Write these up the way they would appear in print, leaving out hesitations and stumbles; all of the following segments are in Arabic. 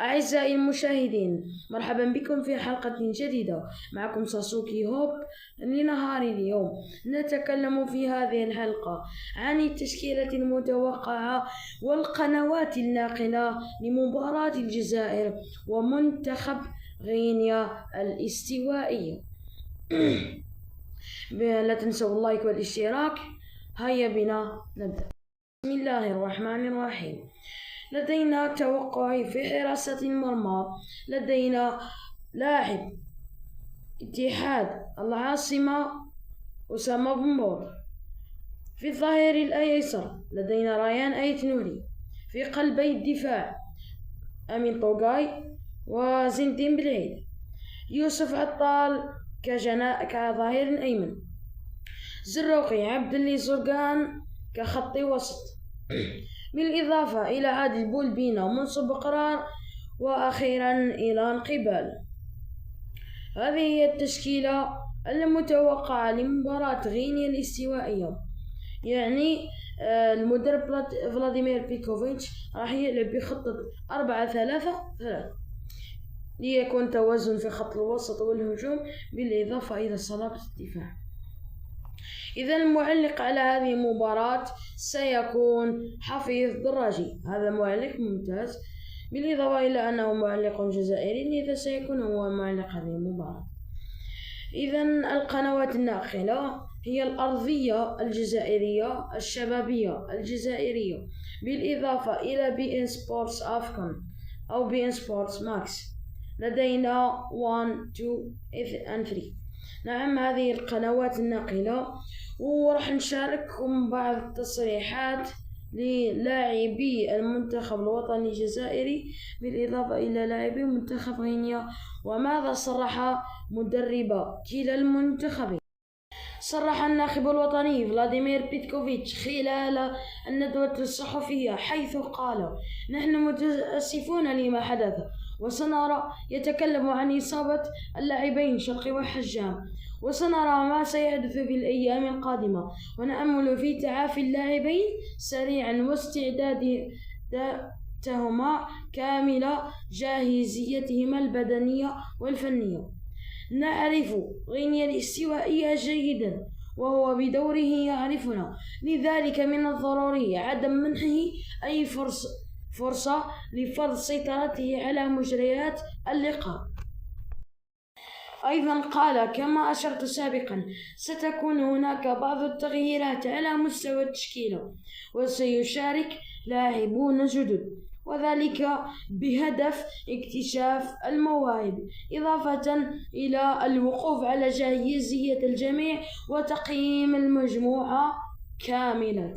أعزائي المشاهدين، مرحبا بكم في حلقة جديدة. معكم ساسوكي هوب. لنهار اليوم نتكلم في هذه الحلقة عن التشكيلة المتوقعة والقنوات الناقلة لمباراة الجزائر ومنتخب غينيا الاستوائية. لا تنسوا اللايك والاشتراك. هيا بنا نبدأ. بسم الله الرحمن الرحيم. لدينا توقع في حراسة المرمى. لدينا لاعب اتحاد العاصمة أسامة بنبور. في الظهير الأيسر لدينا ريان أيت نوري. في قلبي الدفاع أمين طوغاي وزين الدين بالعيد. يوسف عطال كظهير أيمن. زروقي عبد الله زرقان كخط وسط. بالإضافة إلى عادل بولبينا ومنصب قرار، وأخيرا إلى انقبال. هذه هي التشكيلة المتوقعة لمباراة غينيا الاستوائية. يعني المدرب فلاديمير بيكوفيتش راح يلعب بخطة 4-3-3 ليكون توازن في خط الوسط والهجوم بالإضافة إلى صلابة الدفاع. إذا المعلق على هذه المباراة سيكون حفيظ دراجي. هذا معلق ممتاز، بالإضافة إلى أنه معلق جزائري، لذا سيكون هو معلق هذه المباراة. إذا القنوات الناقلة هي الأرضية الجزائرية، الشبابية الجزائرية، بالإضافة إلى بي إن سبورتس أفكون أو بي إن سبورتس ماكس. لدينا 1 2 3. نعم، هذه القنوات الناقلة. وراح نشارككم بعض التصريحات للاعبي المنتخب الوطني الجزائري بالإضافة إلى لاعبي منتخب غينيا وماذا صرح مدرب كلا المنتخبين. صرح الناخب الوطني فلاديمير بيتكوفيتش خلال الندوة الصحفية حيث قال: نحن متأسفون لما حدث، وسنرى يتكلم عن إصابة اللاعبين شرقي وحجام، وسنرى ما سيحدث في الأيام القادمة، ونأمل في تعافي اللاعبين سريعا واستعداداتهما كامل جاهزيتهما البدنية والفنية. نعرف غينيا الاستوائية جيدا وهو بدوره يعرفنا، لذلك من الضروري عدم منحه أي فرصة لفرض سيطرته على مجريات اللقاء. أيضا قال: كما أشرت سابقا، ستكون هناك بعض التغييرات على مستوى التشكيلة، وسيشارك لاعبون جدد، وذلك بهدف اكتشاف المواهب، إضافة إلى الوقوف على جاهزية الجميع وتقييم المجموعة كاملة.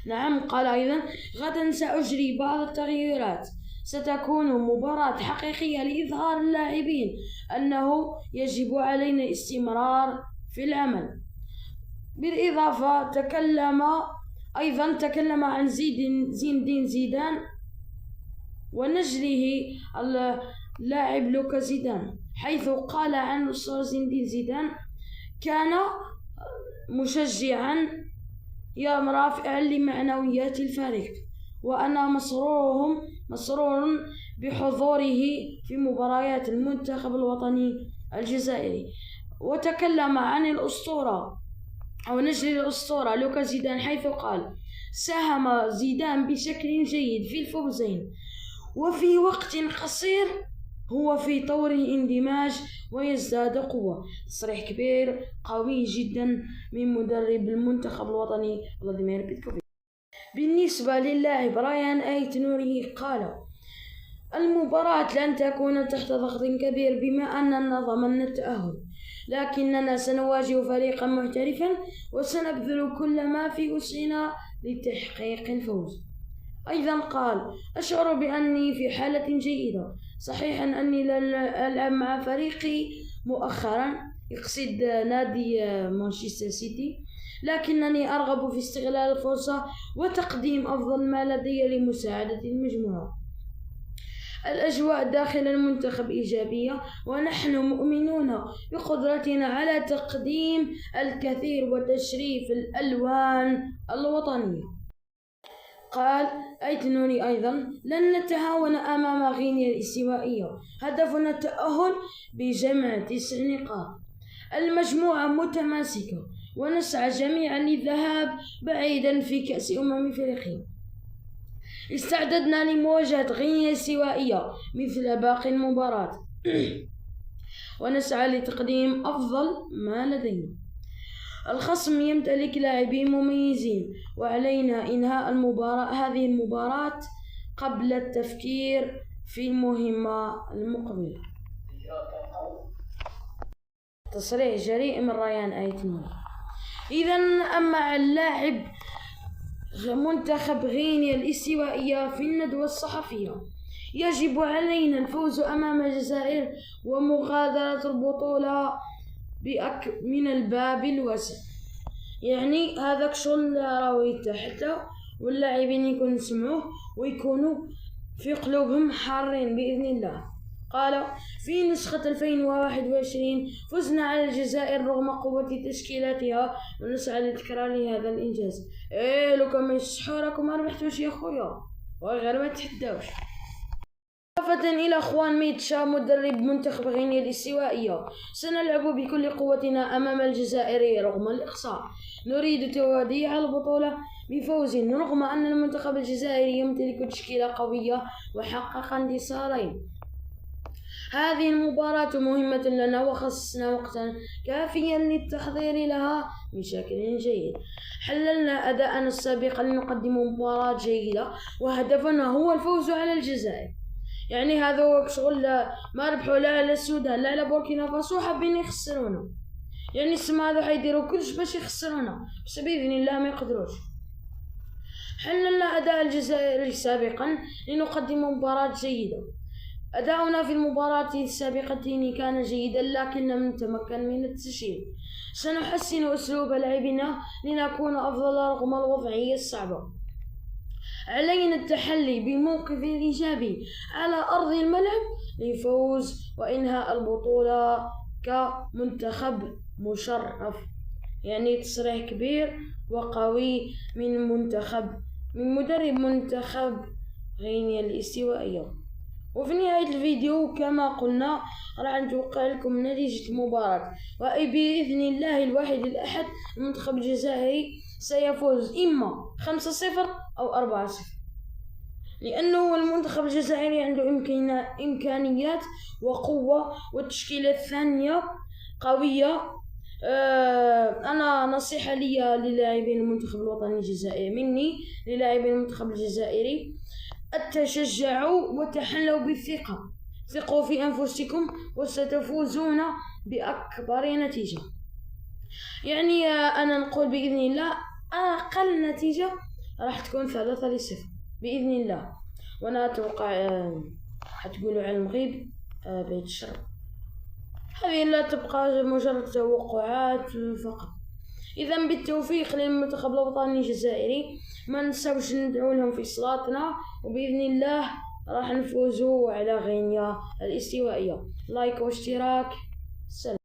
نعم، قال أيضا: غدا سأجري بعض التغييرات، ستكون مباراة حقيقية لإظهار اللاعبين أنه يجب علينا الاستمرار في العمل. بالإضافة تكلم عن زين الدين زيدان ونجله اللاعب لوكا زيدان، حيث قال عن أسطورة زين الدين زيدان: كان مشجعا رافعا لمعنويات الفريق، وأنا مسرور بحضوره في مباريات المنتخب الوطني الجزائري. وتكلم عن الأسطورة أو نجل الأسطورة لوكا زيدان، حيث قال: ساهم زيدان بشكل جيد في الفوزين، وفي وقت قصير هو في طور الاندماج ويزداد قوة. تصريح كبير قوي جدا من مدرب المنتخب الوطني فلاديمير بيتكوفيتش. بالنسبة للاعب ريان أيت نوري قال: المباراة لن تكون تحت ضغط كبير بما أننا ضمننا التأهل، لكننا سنواجه فريقا محترفا وسنبذل كل ما في وسعنا لتحقيق الفوز. أيضا قال: أشعر بأني في حالة جيدة. صحيح أني لن ألعب مع فريقي مؤخرا، يقصد نادي مانشستر سيتي، لكنني أرغب في استغلال الفرصة وتقديم أفضل ما لدي لمساعدة المجموعة. الأجواء داخل المنتخب إيجابية، ونحن مؤمنون بقدرتنا على تقديم الكثير وتشريف الألوان الوطنية. قال أيتنوري أيضا: لن نتهاون أمام غينيا الاستوائية، هدفنا التأهل بجمع 9 نقاط. المجموعة متماسكة ونسعى جميعا للذهاب بعيدا في كأس أفريقيا. استعددنا لمواجهة غينيا الاستوائية مثل باقي المباراة ونسعى لتقديم أفضل ما لدينا. الخصم يمتلك لاعبين مميزين، وعلينا إنهاء هذه المباراة قبل التفكير في المهمة المقبلة. تصريح جريء من ريان أيتنوري. إذن أما اللاعب منتخب غينيا الاستوائية في الندوة الصحفية: يجب علينا الفوز أمام الجزائر ومغادرة البطولة من الباب الواسع. يعني هذاك شغل راهو يتحدى، واللاعبين يكونوا يسمعوه ويكونوا في قلوبهم حارين بإذن الله. قال: في نسخة 2021 فزنا على الجزائر رغم قوة تشكيلاتها، ونسعى لتكرار هذا الإنجاز. لو كان ما يصحوا راكم ما ربحتوش يا خويا، وغير ما تحداوش. إضافة إلى خوان ميتشا مدرب منتخب غينيا الاستوائية: سنلعب بكل قوتنا أمام الجزائر رغم الإخسار. نريد توديع البطولة بفوز رغم أن المنتخب الجزائري يمتلك تشكيلة قوية وحقق انتصارين. هذه المباراة مهمة لنا، وخصصنا وقتا كافيا للتحضير لها بشكل جيد. حللنا أداءنا السابق لنقدم مباراة جيدة، وهدفنا هو الفوز على الجزائر. يعني هذا هو شغل ما ربحوا لا على السودان لا على بوركينا فاسو، حابين يخسرونا. يعني السما هذا حيديروا كلش باش يخسرونا، بس بإذن الله ما يقدروش. حللنا أداء الجزائر سابقا لنقدم مباراة جيدة. أداؤنا في المباراة السابقة كان جيدا، لكن لم نتمكن من التسجيل. سنحسن أسلوب لعبنا لنكون أفضل رغم الوضعية الصعبة. علينا التحلي بالموقف الإيجابي على أرض الملعب للفوز وإنهاء البطولة كمنتخب مشرف. يعني تصريح كبير وقوي من مدرب منتخب غينيا الاستوائية. وفي نهاية الفيديو كما قلنا راح نتوقع لكم نتيجة المباراة، وبإذن الله الواحد الأحد المنتخب الجزائري سيفوز إما 5-0 أو 4-0، لأنه المنتخب الجزائري عنده إمكانيات وقوة، والتشكيلة الثانية قوية. أنا نصيحة لي للاعبين المنتخب الوطني الجزائري مني للاعبين المنتخب الجزائري: تشجعوا وتحلوا بالثقة، ثقوا في أنفسكم وستفوزون بأكبر نتيجة. يعني أنا نقول بإذن الله أقل نتيجة راح تكون 3-0 بإذن الله. وأنا أتوقع حتقولوا على المغيب بيت الشر. هذه لا تبقى مجرد توقعات فقط. إذا بالتوفيق للمنتخب الوطني الجزائري، ما ننساوش ندعو لهم في صلاتنا، وبإذن الله راح نفوزوا على غينيا الاستوائية. لايك واشتراك. سلام.